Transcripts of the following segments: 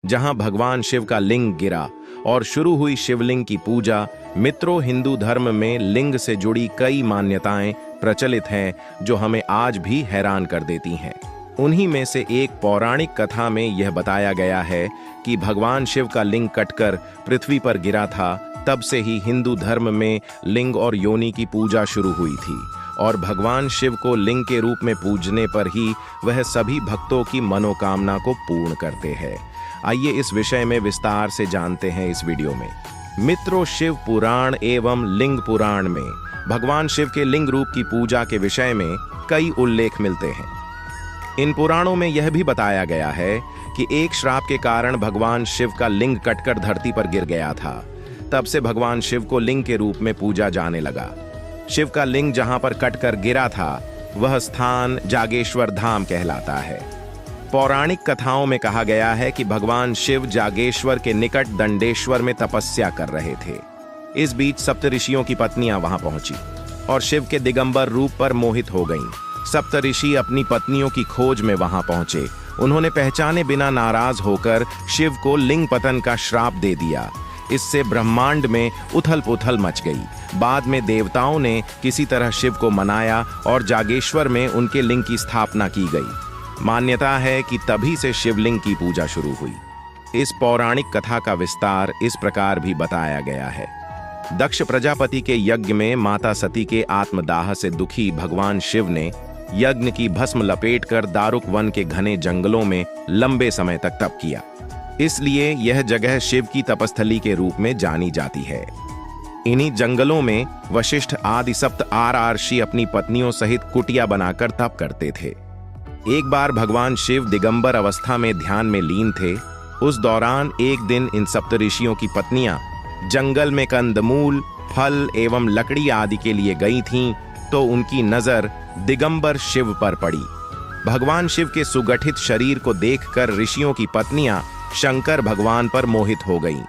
जहां भगवान शिव का लिंग गिरा और शुरू हुई शिवलिंग की पूजा। मित्रों, हिंदू धर्म में लिंग से जुड़ी कई मान्यताएं प्रचलित हैं जो हमें आज भी हैरान कर देती हैं। उन्हीं में से एक पौराणिक कथा में यह बताया गया है कि भगवान शिव का लिंग कटकर पृथ्वी पर गिरा था। तब से ही हिंदू धर्म में लिंग और योनि की पूजा शुरू हुई थी और भगवान शिव को लिंग के रूप में पूजने पर ही वह सभी भक्तों की मनोकामना को पूर्ण करते हैं। आइए इस विषय में विस्तार से जानते हैं इस वीडियो में। मित्रों, शिव पुराण एवं लिंग पुराण में भगवान शिव के लिंग रूप की पूजा के विषय में कई उल्लेख मिलते हैं। इन पुराणों में यह भी बताया गया है कि एक श्राप के कारण भगवान शिव का लिंग कटकर धरती पर गिर गया था। तब से भगवान शिव को लिंग के रूप में पूजा जाने लगा। शिव का लिंग जहां पर कटकर गिरा था वह स्थान जागेश्वर धाम कहलाता है। पौराणिक कथाओं में कहा गया है कि भगवान शिव जागेश्वर के निकट दंडेश्वर में तपस्या कर रहे थे। इस बीच सप्तऋषियों की पत्नियां वहां पहुंची और शिव के दिगंबर रूप पर मोहित हो गईं। सप्तऋषि अपनी पत्नियों की खोज में वहां पहुंचे। उन्होंने पहचाने बिना नाराज होकर शिव को लिंग पतन का श्राप दे दिया। इससे ब्रह्मांड में उथल पुथल मच गई। बाद में देवताओं ने किसी तरह शिव को मनाया और जागेश्वर में उनके लिंग की स्थापना की गई। मान्यता है कि तभी से शिवलिंग की पूजा शुरू हुई। इस पौराणिक कथा का विस्तार इस प्रकार भी बताया गया है। दक्ष प्रजापति के यज्ञ में माता सती के आत्मदाह से दुखी भगवान शिव ने यज्ञ की भस्म लपेटकर दारुक वन के घने जंगलों में लंबे समय तक तप किया। इसलिए यह जगह शिव की तपस्थली के रूप में जानी जाती है। इन्हीं जंगलों में वशिष्ठ आदि सप्त ऋषि अपनी पत्नियों सहित कुटिया बनाकर तप करते थे। एक बार भगवान शिव दिगंबर अवस्था में ध्यान में लीन थे। उस दौरान एक दिन इन सप्तऋषियों की पत्नियां जंगल में कंदमूल, फल एवं लकड़ी आदि के लिए गई थीं, तो उनकी नजर दिगंबर शिव पर पड़ी। भगवान शिव के सुगठित शरीर को देखकर ऋषियों की पत्नियां शंकर भगवान पर मोहित हो गईं।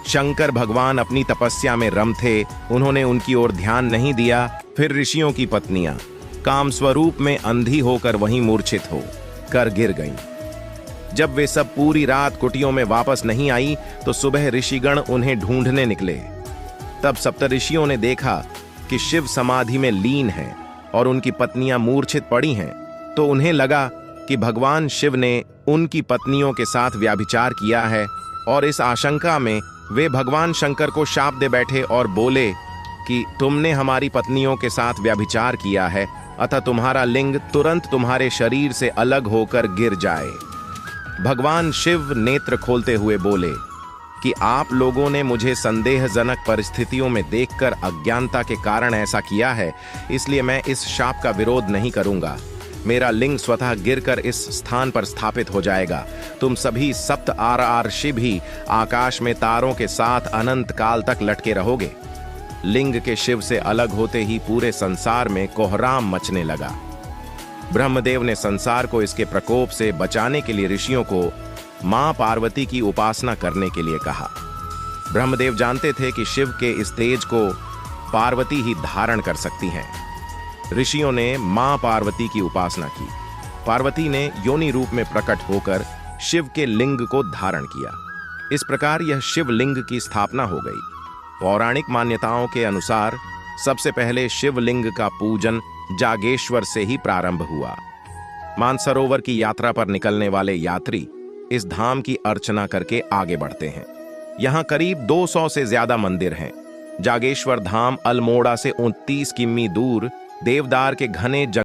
शंकर भगवान अपनी तपस्या में रम थे, उन्होंने उनकी ओर ध्यान नहीं दिया। फिर ऋषियों की पत्नियां काम स्वरूप में अंधी होकर वहीं मूर्छित हो कर गिर गईं। जब वे सब पूरी रात कुटियों में वापस नहीं आई तो सुबह ऋषिगण उन्हें ढूंढने निकले। तब सप्तऋषियों ने देखा कि शिव समाधि में लीन हैं और उनकी पत्नियां मूर्छित पड़ी हैं। तो उन्हें लगा कि भगवान शिव ने उनकी पत्नियों के साथ व्याभिचार किया है और इस आशंका में वे भगवान शंकर को शाप दे बैठे और बोले कि तुमने हमारी पत्नियों के साथ व्याभिचार किया है, अतः तुम्हारा लिंग तुरंत तुम्हारे शरीर से अलग होकर गिर जाए। भगवान शिव नेत्र खोलते हुए बोले कि आप लोगों ने मुझे संदेहजनक परिस्थितियों में देखकर अज्ञानता के कारण ऐसा किया है, इसलिए मैं इस शाप का विरोध नहीं करूंगा। मेरा लिंग स्वतः गिरकर इस स्थान पर स्थापित हो जाएगा। तुम सभी सप्त ऋषि भी आकाश में तारों के साथ अनंत काल तक लटके रहोगे। लिंग के शिव से अलग होते ही पूरे संसार में कोहराम मचने लगा। ब्रह्मदेव ने संसार को इसके प्रकोप से बचाने के लिए ऋषियों को मां पार्वती की उपासना करने के लिए कहा। ब्रह्मदेव जानते थे कि शिव के इस तेज को पार्वती ही धारण कर सकती हैं। ऋषियों ने मां पार्वती की उपासना की। पार्वती ने योनि रूप में प्रकट होकर शिव के लिंग को धारण किया। इस प्रकार यह शिवलिंग की स्थापना हो गई। पौराणिक मान्यताओं के अनुसार सबसे पहले शिवलिंग का पूजन जागेश्वर से ही प्रारंभ हुआ। मानसरोवर की यात्रा पर निकलने वाले यात्री इस धाम की अर्चना करके आगे बढ़ते हैं। यहाँ करीब 200 से ज्यादा मंदिर हैं। जागेश्वर धाम अल्मोड़ा से 29 किमी दूर देवदार के घने